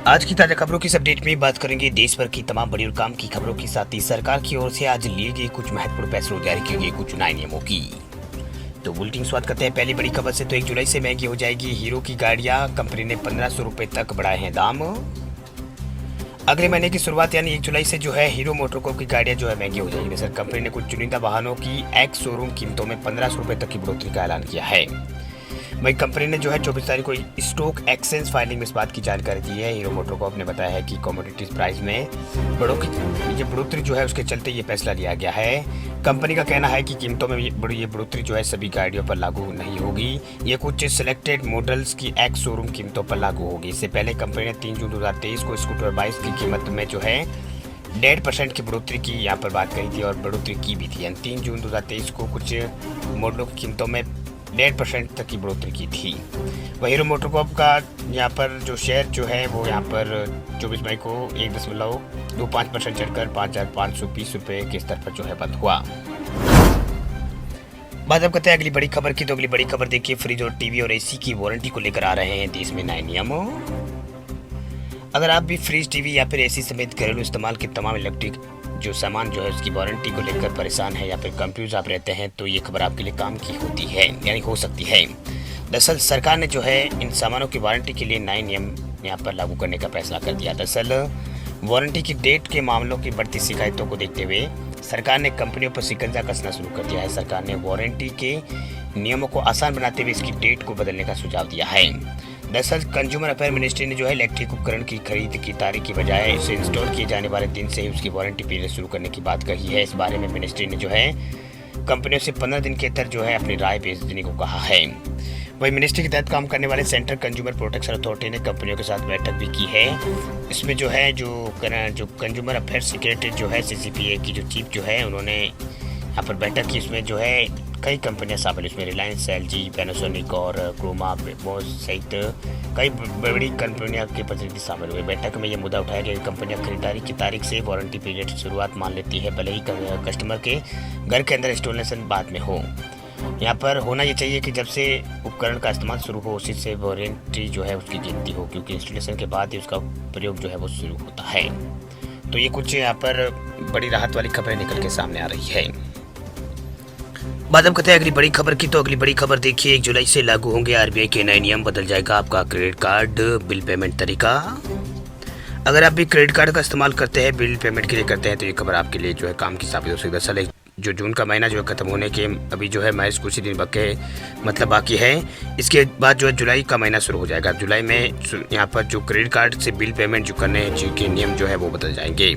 आज की ताजा खबरों की इस अपडेट में बात करेंगे देश भर की तमाम बड़ी और काम की खबरों के साथ ही सरकार की ओर से आज लिए गए कुछ महत्वपूर्ण फैसलों जारी किए गए कुछ नए नियमों की। तो बुलेटिन शुरुआत करते हैं पहली बड़ी खबर से। तो 1 जुलाई से महंगी हो जाएगी हीरो की गाड़ियां, कंपनी ने 1500 रुपए तक बढ़ाए हैं दाम। अगले महीने की शुरुआत यानी 1 जुलाई से जो है हीरो मोटरकॉर्प की गाड़ियां जो है महंगी हो जाएगी। दरअसल कंपनी ने कुछ चुनिंदा वाहनों की एक्स शोरूम कीमतों में 1500 रुपए तक की बढ़ोतरी का ऐलान किया है। वही कंपनी ने जो है 24 तारीख को स्टॉक एक्सचेंज फाइलिंग में इस बात की जानकारी दी है। हीरो मोटरकॉर्प ने बताया है कि कमोडिटीज प्राइस में बढ़ोतरी जो है उसके चलते ये फैसला लिया गया है। कंपनी का कहना है कि कीमतों में ये बढ़ोतरी जो है सभी गाड़ियों पर लागू नहीं होगी। ये कुछ सिलेक्टेड मॉडल्स की एक्स शोरूम कीमतों पर लागू होगी। इससे पहले कंपनी ने 3 जून 2023 को स्कूटर 22 की कीमत में जो है 1.5% की बढ़ोतरी की यहाँ पर बात कही थी और बढ़ोतरी की भी थी। 3 जून 2023 को कुछ मॉडलों की कीमतों में 1.5% तक की बढ़ोतरी की थी। वही हीरो मोटरकॉर्प का यहाँ पर जो शेयर जो है वो यहाँ पर 24 मई को 1.25% चढ़कर 5,520 रुपये के स्तर पर जो है बंद हुआ। बात अब करते हैं अगली बड़ी खबर की। तो अगली बड़ी खबर देखिए, फ्रिज और टीवी और एसी की वारंटी को लेकर आ रहे हैं देश में नए नियम। अगर आप भी फ्रिज, टीवी या फिर एसी समेत घरेलू इस्तेमाल के तमाम इलेक्ट्रिक जो सामान जो है उसकी वारंटी को लेकर परेशान है या फिर कंफ्यूज आप रहते हैं तो ये खबर आपके लिए काम की होती है यानी हो सकती है। दरअसल सरकार ने जो है इन सामानों की वारंटी के लिए नए नियम यहाँ पर लागू करने का फैसला कर दिया। दरअसल वारंटी की डेट के मामलों की बढ़ती शिकायतों को देखते हुए सरकार ने कंपनियों पर शिकंजा कसना शुरू कर दिया है। सरकार ने वारंटी के नियमों को आसान बनाते हुए इसकी डेट को बदलने का सुझाव दिया है। दरअसल कंज्यूमर अफेयर मिनिस्ट्री ने जो है इलेक्ट्रिक उपकरण की खरीद की तारीख की बजाय इसे इंस्टॉल किए जाने वाले दिन से ही उसकी वारंटी पीरियड शुरू करने की बात कही है। इस बारे में मिनिस्ट्री ने जो है कंपनियों से 15 दिन के अंदर जो है अपनी राय भेज देने को कहा है। वही मिनिस्ट्री के तहत काम करने वाले सेंट्रल कंज्यूमर प्रोटेक्शन अथॉरिटी ने कंपनियों के साथ बैठक भी की है। इसमें जो है जो कंज्यूमर अफेयर सेक्रेटरी जो है CCPA की जो चीफ जो है उन्होंने यहाँ पर बैठक की। इसमें जो है कई कंपनियां शामिल, इसमें रिलायंस, LG, पैनासोनिक और क्रोमा बोस सहित कई बड़ी कंपनियों के प्रतिनिधि शामिल हुए। बैठक में ये मुद्दा उठाया गया कि कंपनियां खरीदारी की तारीख से वारंटी पीरियड की शुरुआत मान लेती है, भले ही कस्टमर के घर के अंदर इंस्टॉलेशन बाद में हो। यहाँ पर होना ये चाहिए कि जब से उपकरण का इस्तेमाल शुरू हो उसी से वारंटी जो है उसकी गिनती हो, क्योंकि इंस्टॉलेशन के बाद ही उसका प्रयोग जो है वो शुरू होता है। तो ये कुछ यहाँ पर बड़ी राहत वाली खबरें निकल के सामने आ रही है। बात अब करते हैं अगली बड़ी खबर की। तो अगली बड़ी खबर देखिए, 1 जुलाई से लागू होंगे RBI के नए नियम, बदल जाएगा आपका क्रेडिट कार्ड बिल पेमेंट तरीका। अगर आप भी क्रेडिट कार्ड का इस्तेमाल करते हैं, बिल पेमेंट के लिए करते हैं तो ये खबर आपके लिए जो है काम की साबित हो सकती है। दरअसल जो जून का महीना जो है खत्म होने के अभी जो है महज कुछ ही दिन बाकी है। इसके बाद जो है जुलाई का महीना शुरू हो जाएगा। जुलाई में यहाँ पर जो क्रेडिट कार्ड से बिल पेमेंट जो करने हैं जिनके नियम जो है वो बदल जाएंगे।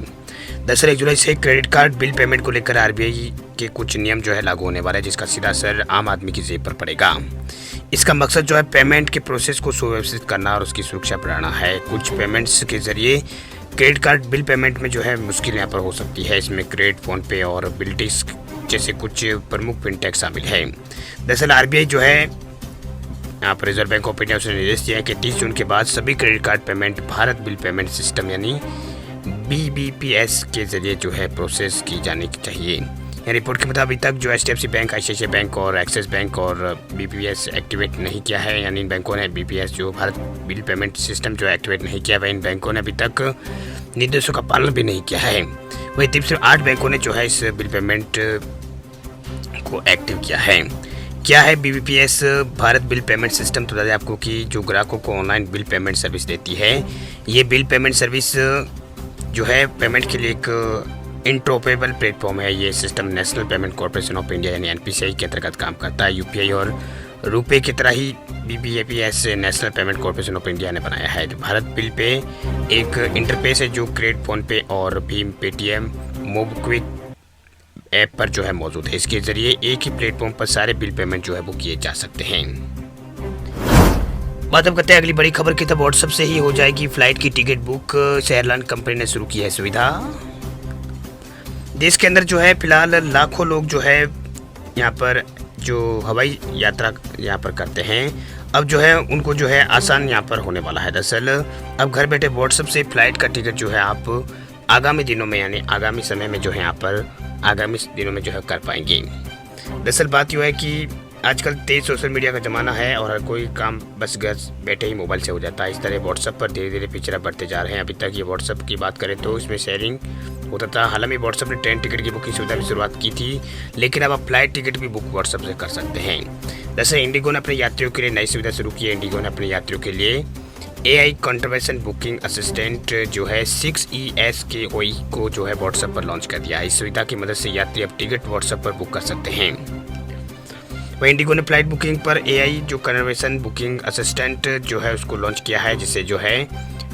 दरअसल 1 जुलाई से क्रेडिट कार्ड बिल पेमेंट को लेकर RBI के कुछ नियम जो है लागू होने वाला है, जिसका सीधा असर आम आदमी की जेब पर पड़ेगा। इसका मकसद जो है पेमेंट के प्रोसेस को सुव्यवस्थित करना और उसकी सुरक्षा बढ़ाना है। कुछ पेमेंट्स के जरिए क्रेडिट कार्ड बिल पेमेंट में जो है मुश्किल यहाँ पर हो सकती है। इसमें क्रेडिट, फोनपे और बिल डिस्क जैसे कुछ प्रमुख फिनटेक शामिल है। दरअसल RBI जो है यहाँ पर रिजर्व बैंक ऑफ इंडिया उसने निर्देश दिया है कि 30 जून के बाद सभी credit card payment Bharat bill payment system यानी BBPS के जरिए जो है प्रोसेस की जानी चाहिए। रिपोर्ट के मुताबिक तक जो HDFC बैंक, ICICI बैंक और एक्सिस बैंक और BPS एक्टिवेट नहीं किया है, यानी इन बैंकों ने BPS जो भारत बिल पेमेंट सिस्टम जो एक्टिवेट नहीं किया है, इन बैंकों ने अभी तक निर्देशों का पालन भी नहीं किया है। वही सिर्फ 8 बैंकों ने जो है इस बिल पेमेंट को एक्टिव किया है। क्या है BBPS Bharat bill payment system? तो बता दें आपको कि जो ग्राहकों को ऑनलाइन बिल पेमेंट सर्विस देती है। ये बिल पेमेंट सर्विस जो है पेमेंट के लिए एक इंटरऑपरेबल प्लेटफॉर्म है। ये system national payment corporation of India यानी NPCI के अंतर्गत काम करता है। UPI और रुपे की तरह ही BBPS national payment corporation of India ने बनाया है। भारत बिल पे एक इंटरफेस है जो क्रेडिट, फोनपे और भीम, पेटीएम, मोबक्विक ऐप पर जो है मौजूद है। इसके जरिए एक ही प्लेटफॉर्म पर सारे बिल पेमेंट जो है वो किए जा सकते हैं। बात अब करते हैं अगली बड़ी खबर की। तब व्हाट्सएप से ही हो जाएगी फ्लाइट की टिकट बुक, एयरलाइन कंपनी ने शुरू की है सुविधा। देश के अंदर जो है फिलहाल लाखों लोग जो है यहाँ पर जो हवाई यात्रा यहाँ पर करते हैं, अब जो है उनको जो है आसान यहाँ पर होने वाला है। दरअसल अब घर बैठे व्हाट्सएप से फ्लाइट का टिकट जो है आप आगामी दिनों में यानी आगामी समय में जो है यहाँ पर आगामी दिनों में जो है कर पाएंगे। दरअसल बात यह है कि आजकल तेज सोशल मीडिया का ज़माना है और हर कोई काम बस घर बैठे ही मोबाइल से हो जाता है। इस तरह व्हाट्सएप पर धीरे धीरे पिछड़ा बढ़ते जा रहे हैं। अभी तक ये व्हाट्सएप की बात करें तो इसमें शेयरिंग होता था। हालांकि व्हाट्सएप ने ट्रेन टिकट की बुकिंग सुविधा भी शुरुआत की थी, लेकिन अब आप फ्लाइट टिकट भी बुक व्हाट्सएप से कर सकते हैं। जैसे इंडिगो ने अपने यात्रियों के लिए नई सुविधा शुरू की है। इंडिगो ने अपने यात्रियों के लिए AI कॉन्वर्सेशन बुकिंग असिस्टेंट जो है 6ESKOE को जो है व्हाट्सएप पर लॉन्च कर दिया है। इस सुविधा की मदद से यात्री अब टिकट व्हाट्सएप पर बुक कर सकते हैं। वहीं इंडिगो ने फ्लाइट बुकिंग पर AI जो कन्वर्सेशन बुकिंग असिस्टेंट जो है उसको लॉन्च किया है, जिसे जो है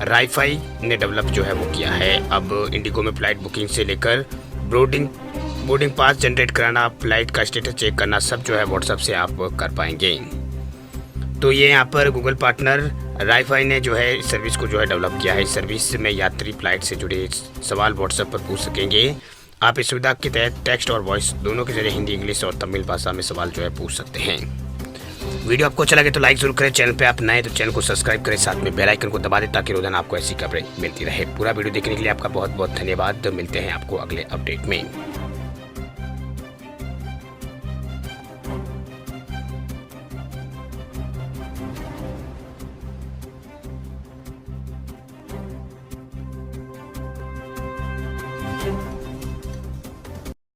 राइफाई ने डेवलप जो है वो किया है। अब इंडिगो में फ्लाइट बुकिंग से लेकर बोर्डिंग पास जनरेट कराना, फ्लाइट का स्टेटस चेक करना, सब जो है व्हाट्सएप से आप कर पाएंगे। तो ये यहाँ पर गूगल पार्टनर राइफाई ने जो है इस सर्विस को जो है डेवलप किया है। इस सर्विस में यात्री फ्लाइट से जुड़े सवाल व्हाट्सएप पर पूछ सकेंगे। आप इस सुविधा के तहत टेक्स्ट और वॉइस दोनों के जरिए हिंदी, इंग्लिश और तमिल भाषा में सवाल जो है पूछ सकते हैं। वीडियो आपको अच्छा लगे तो लाइक जरूर करें। चैनल पे आप नए तो चैनल को सब्सक्राइब करें, साथ में बेल आइकन को दबा दें ताकि रोजाना आपको ऐसी खबरें मिलती रहे। पूरा वीडियो देखने के लिए आपका बहुत बहुत धन्यवाद। मिलते हैं आपको अगले अपडेट में।